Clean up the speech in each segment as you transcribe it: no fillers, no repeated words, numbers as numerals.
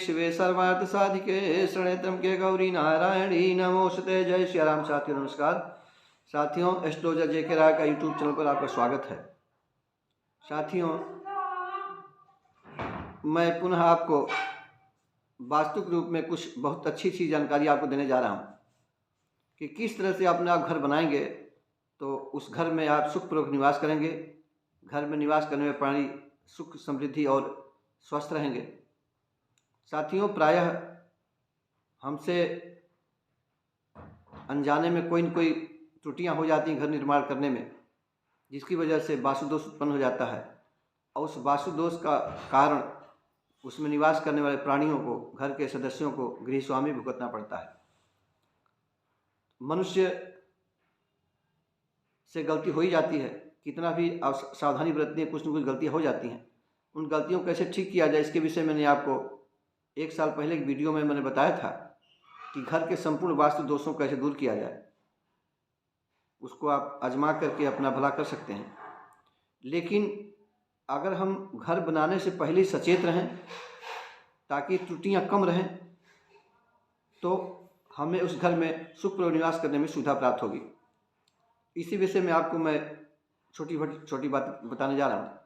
शिवे सर्वार्थ साधिके शरण्यत्र्यंबके गौरी नारायणी नमोस्तुते। जय श्री राम। साथियों नमस्कार। साथियों, एस्ट्रोलॉजर जेके राय का यूट्यूब चैनल पर आपका स्वागत है। साथियों, मैं पुनः आपको वास्तुक रूप में कुछ बहुत अच्छी जानकारी आपको देने जा रहा हूँ कि किस तरह से अपना आप घर बनाएंगे तो उस घर में आप सुखपूर्वक निवास करेंगे। घर में निवास करने में प्राणी सुख समृद्धि और स्वस्थ रहेंगे। साथियों, प्रायः हमसे अनजाने में कोई न कोई त्रुटियां हो जाती हैं घर निर्माण करने में, जिसकी वजह से वास्तु दोष उत्पन्न हो जाता है और उस वास्तु दोष का कारण उसमें निवास करने वाले प्राणियों को, घर के सदस्यों को गृह स्वामी भुगतना पड़ता है। मनुष्य से गलती हो ही जाती है, कितना भी सावधानी बरतनी है, कुछ न कुछ गलतियाँ हो जाती हैं। उन गलतियों को कैसे ठीक किया जाए, इसके विषय में मैंने आपको 1 साल पहले एक वीडियो में मैंने बताया था कि घर के संपूर्ण वास्तु दोषों को कैसे दूर किया जाए। उसको आप आजमा करके अपना भला कर सकते हैं। लेकिन अगर हम घर बनाने से पहले ही सचेत रहें ताकि त्रुटियां कम रहें, तो हमें उस घर में सुखपूर्वक निवास करने में सुविधा प्राप्त होगी। इसी विषय में आपको मैं छोटी बात बताने जा रहा हूँ।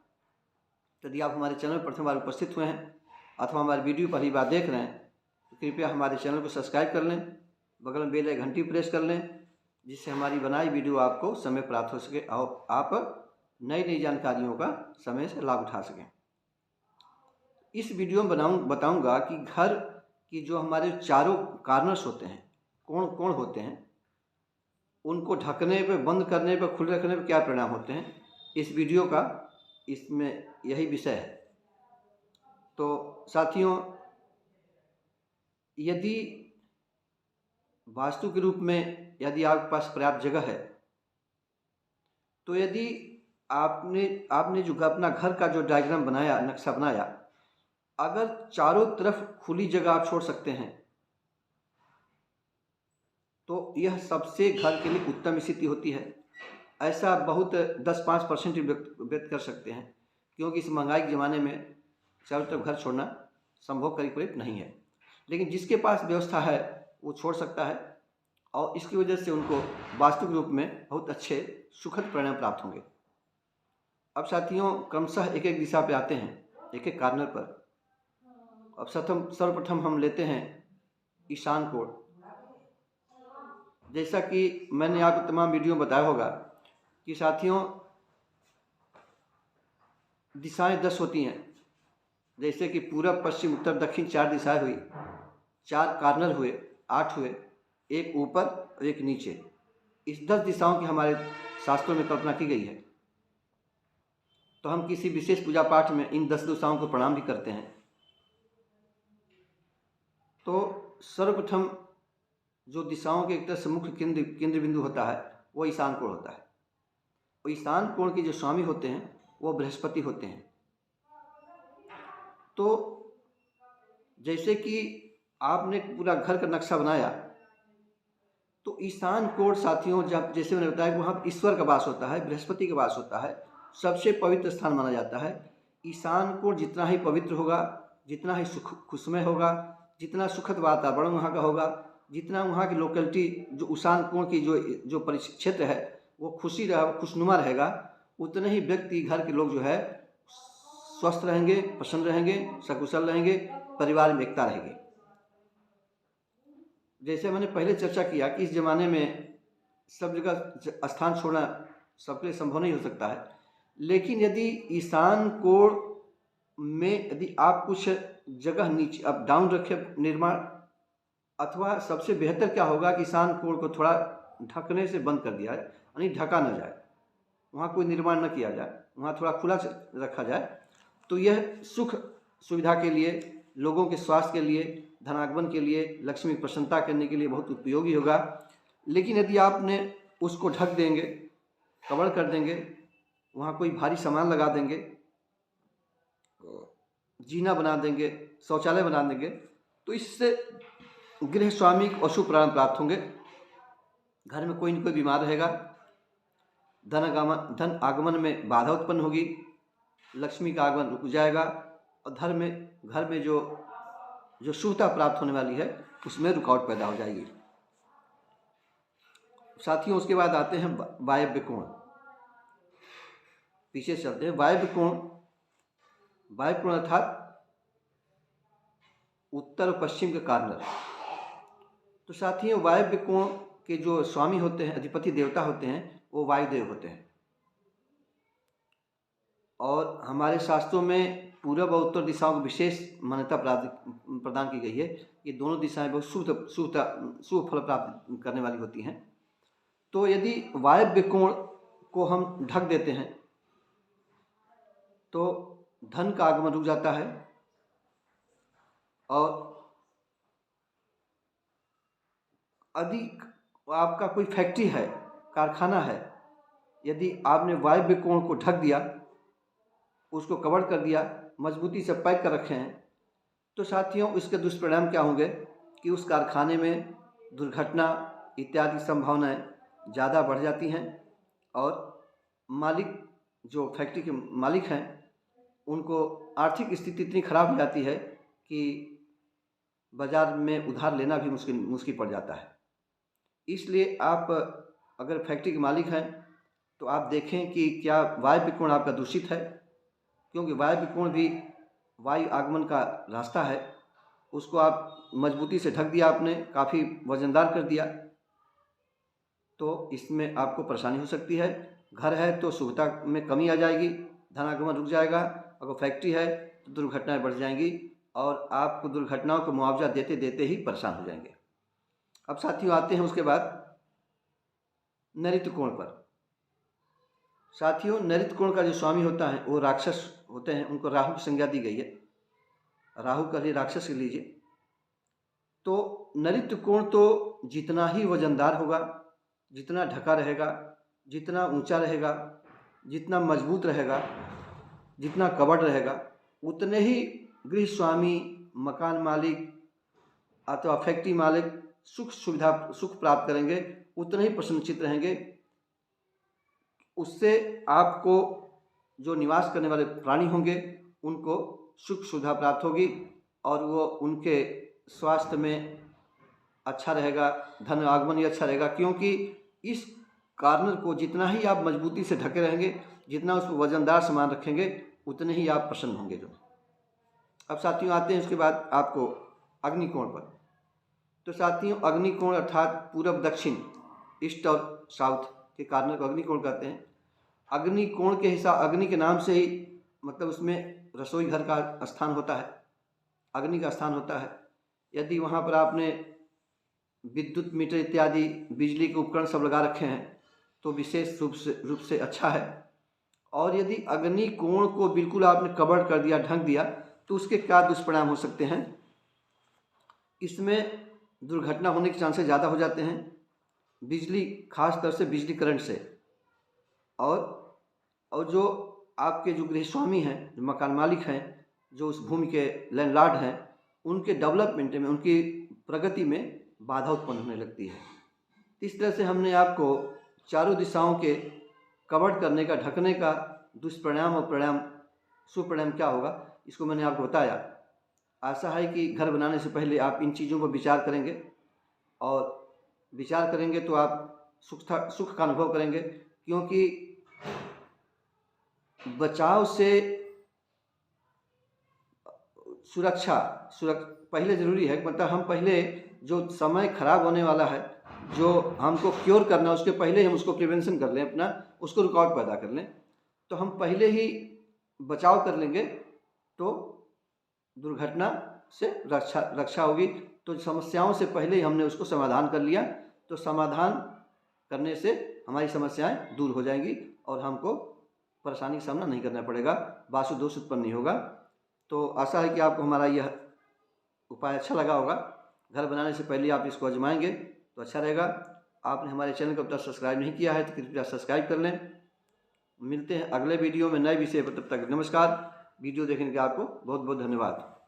यदि आप हमारे चैनल पर प्रथम बार उपस्थित हुए हैं अथवा हमारे वीडियो पहली बार देख रहे हैं तो कृपया हमारे चैनल को सब्सक्राइब कर लें, बगल में बेल या घंटी प्रेस कर लें, जिससे हमारी बनाई वीडियो आपको समय प्राप्त हो सके और आप नई जानकारियों का समय से लाभ उठा सकें। इस वीडियो में बताऊंगा कि घर की जो हमारे चारों कार्नर्स होते हैं, कोण होते हैं, उनको ढकने पे, बंद करने पे, खुले रखने पे क्या परिणाम होते हैं। इस वीडियो का इसमें यही विषय है। तो साथियों, यदि वास्तु के रूप में यदि आपके पास पर्याप्त जगह है तो यदि आपने जो अपना घर का जो डायग्राम बनाया, नक्शा बनाया, अगर चारों तरफ खुली जगह आप छोड़ सकते हैं तो यह सबसे घर के लिए उत्तम स्थिति होती है। ऐसा बहुत 10-5% व्यक्त कर सकते हैं, क्योंकि इस महंगाई के ज़माने में चारों तरफ घर छोड़ना संभव करीब नहीं है। लेकिन जिसके पास व्यवस्था है वो छोड़ सकता है और इसकी वजह से उनको वास्तविक रूप में बहुत अच्छे सुखद परिणाम प्राप्त होंगे। अब साथियों, क्रमशः एक दिशा पे आते हैं, एक कार्नर पर। अब सर्वप्रथम हम लेते हैं ईशान कोण। जैसा कि मैंने आपको तमाम वीडियो में बताया होगा कि साथियों, दिशाएं 10 होती हैं। जैसे कि पूरब, पश्चिम, उत्तर, दक्षिण 4 दिशाएं हुई, 4 कार्नर हुए, 8 हुए, एक ऊपर और एक नीचे। इस 10 दिशाओं की हमारे शास्त्रों में कल्पना की गई है। तो हम किसी विशेष पूजा पाठ में इन 10 दिशाओं को प्रणाम भी करते हैं। तो सर्वप्रथम जो दिशाओं के एक तरह से मुख्य केंद्र बिंदु होता है वो ईशान कोण होता है। और ईशान कोण के जो स्वामी होते हैं वो बृहस्पति होते हैं। तो जैसे कि आपने पूरा घर का नक्शा बनाया तो ईशान कोण साथियों, जब जैसे मैंने बताया कि वहाँ ईश्वर का वास होता है, बृहस्पति का वास होता है, सबसे पवित्र स्थान माना जाता है। ईशान कोण जितना ही पवित्र होगा, जितना ही खुशमय होगा, जितना सुखद वातावरण वहाँ का होगा, जितना वहाँ की लोकेलिटी जो ईशान कोण की जो परिक्षेत्र है वो खुशनुमा रहेगा, उतने ही व्यक्ति, घर के लोग जो है स्वस्थ रहेंगे, प्रसन्न रहेंगे, सकुशल रहेंगे, परिवार में एकता रहेगी। जैसे मैंने पहले चर्चा किया कि इस ज़माने में सब जगह स्थान छोड़ना सबके लिए संभव नहीं हो सकता है। लेकिन यदि ईशान कोण में यदि आप कुछ जगह नीचे अप डाउन रखें निर्माण, अथवा सबसे बेहतर क्या होगा कि ईशान कोण को थोड़ा ढकने से बंद कर दिया जाए, यानी ढका न जाए, वहाँ कोई निर्माण न किया जाए, वहाँ थोड़ा खुला रखा जाए। तो यह सुख सुविधा के लिए, लोगों के स्वास्थ्य के लिए, धनागमन के लिए, लक्ष्मी की प्रसन्नता करने के लिए बहुत उपयोगी होगा। लेकिन यदि आपने उसको ढक देंगे, कवर कर देंगे, वहाँ कोई भारी सामान लगा देंगे, जीना बना देंगे, शौचालय बना देंगे, तो इससे गृह स्वामी को अशुभ परिणाम प्राप्त होंगे। घर में कोई न कोई बीमार रहेगा, धन आगमन में बाधा उत्पन्न होगी, लक्ष्मी का आगमन रुक जाएगा और घर में जो जो शुभता प्राप्त होने वाली है उसमें रुकावट पैदा हो जाएगी। साथियों, उसके बाद आते हैं वायव्य कोण। पीछे चलते हैं। वायव्य कोण अर्थात उत्तर और पश्चिम के कार्नर। तो साथियों, वायव्य कोण के जो स्वामी होते हैं, अधिपति देवता होते हैं, वो वायुदेव होते हैं। और हमारे शास्त्रों में पूर्व और उत्तर दिशाओं को विशेष मान्यता प्रदान की गई है। ये दोनों दिशाएं बहुत शुभ फल प्राप्त करने वाली होती हैं। तो यदि वायव्य कोण को हम ढक देते हैं तो धन का आगमन रुक जाता है। और अधिक आपका कोई फैक्ट्री है, कारखाना है, यदि आपने वायव्य कोण को ढक दिया, उसको कवर कर दिया, मजबूती से पैक कर रखे हैं, तो साथियों इसके दुष्परिणाम क्या होंगे कि उस कारखाने में दुर्घटना इत्यादि संभावनाएं ज़्यादा बढ़ जाती हैं। और मालिक, जो फैक्ट्री के मालिक हैं, उनको आर्थिक स्थिति इतनी खराब हो जाती है कि बाज़ार में उधार लेना भी मुश्किल पड़ जाता है। इसलिए आप अगर फैक्ट्री के मालिक हैं तो आप देखें कि क्या वायव्य कोण आपका दूषित है, क्योंकि वायव्य कोण भी वायु आगमन का रास्ता है। उसको आप मजबूती से ढक दिया, आपने काफ़ी वजनदार कर दिया, तो इसमें आपको परेशानी हो सकती है। घर है तो शुभता में कमी आ जाएगी, धनागमन रुक जाएगा। अगर फैक्ट्री है तो दुर्घटनाएं बढ़ जाएंगी और आपको दुर्घटनाओं को मुआवजा देते देते ही परेशान हो जाएंगे। अब साथियों आते हैं उसके बाद नैऋत्य कोण पर। साथियों, नैऋत्य कोण का जो स्वामी होता है वो राक्षस होते हैं, उनको राहु की संज्ञा दी गई है। राहु का लिए राक्षस के लीजिए। तो नैऋत्य कोण तो जितना ही वजनदार होगा, जितना ढका रहेगा, जितना ऊंचा रहेगा, जितना मजबूत रहेगा, जितना कवर्ड रहेगा, उतने ही गृह स्वामी, मकान मालिक अथवा फैक्ट्री मालिक सुख प्राप्त करेंगे, उतने ही प्रसन्नचित्त रहेंगे। उससे आपको जो निवास करने वाले प्राणी होंगे उनको सुख सुविधा प्राप्त होगी और वो उनके स्वास्थ्य में अच्छा रहेगा, धन आगमन ही अच्छा रहेगा। क्योंकि इस कार्नर को जितना ही आप मजबूती से ढके रहेंगे, जितना उसको वजनदार सामान रखेंगे, उतने ही आप प्रसन्न होंगे। जो अब साथियों आते हैं उसके बाद आपको अग्निकोण पर। तो साथियों, अग्निकोण अर्थात पूर्व दक्षिण, ईस्ट और साउथ के कार्नर को अग्निकोण कहते हैं। अग्निकोण के हिसाब, अग्नि के नाम से ही मतलब उसमें रसोई घर का स्थान होता है, अग्नि का स्थान होता है। यदि वहाँ पर आपने विद्युत मीटर इत्यादि बिजली के उपकरण सब लगा रखे हैं तो विशेष रूप से अच्छा है। और यदि अग्नि कोण को बिल्कुल आपने कवर कर दिया, ढक दिया, तो उसके क्या दुष्परिणाम हो सकते हैं। इसमें दुर्घटना होने के चांसेस ज़्यादा हो जाते हैं, बिजली, खास तौर से बिजली करंट से। और जो आपके जो गृह स्वामी हैं, जो मकान मालिक हैं, जो उस भूमि के लैंडलॉर्ड हैं, उनके डेवलपमेंट में, उनकी प्रगति में बाधा उत्पन्न होने लगती है। इस तरह से हमने आपको चारों दिशाओं के कवर करने का, ढकने का दुष्परिणाम और परिणाम, सुपरिणाम क्या होगा, इसको मैंने आपको बताया। आशा है कि घर बनाने से पहले आप इन चीज़ों पर विचार करेंगे, और विचार करेंगे तो आप सुख का अनुभव करेंगे। क्योंकि बचाव से सुरक्षा पहले ज़रूरी है। मतलब हम पहले जो समय खराब होने वाला है, जो हमको क्योर करना है, उसके पहले हम उसको प्रिवेंशन कर लें, अपना उसको रुकावट पैदा कर लें, तो हम पहले ही बचाव कर लेंगे तो दुर्घटना से रक्षा होगी। तो समस्याओं से पहले ही हमने उसको समाधान कर लिया, तो समाधान करने से हमारी समस्याएं दूर हो जाएंगी और हमको परेशानी का सामना नहीं करना पड़ेगा, वास्तु दोष उत्पन्न नहीं होगा। तो आशा है कि आपको हमारा यह उपाय अच्छा लगा होगा। घर बनाने से पहले आप इसको आजमाएंगे तो अच्छा रहेगा। आपने हमारे चैनल को अब तक सब्सक्राइब नहीं किया है तो कृपया सब्सक्राइब कर लें। मिलते हैं अगले वीडियो में नए विषय पर, तब तक नमस्कार। वीडियो देखने के लिए आपको बहुत बहुत धन्यवाद।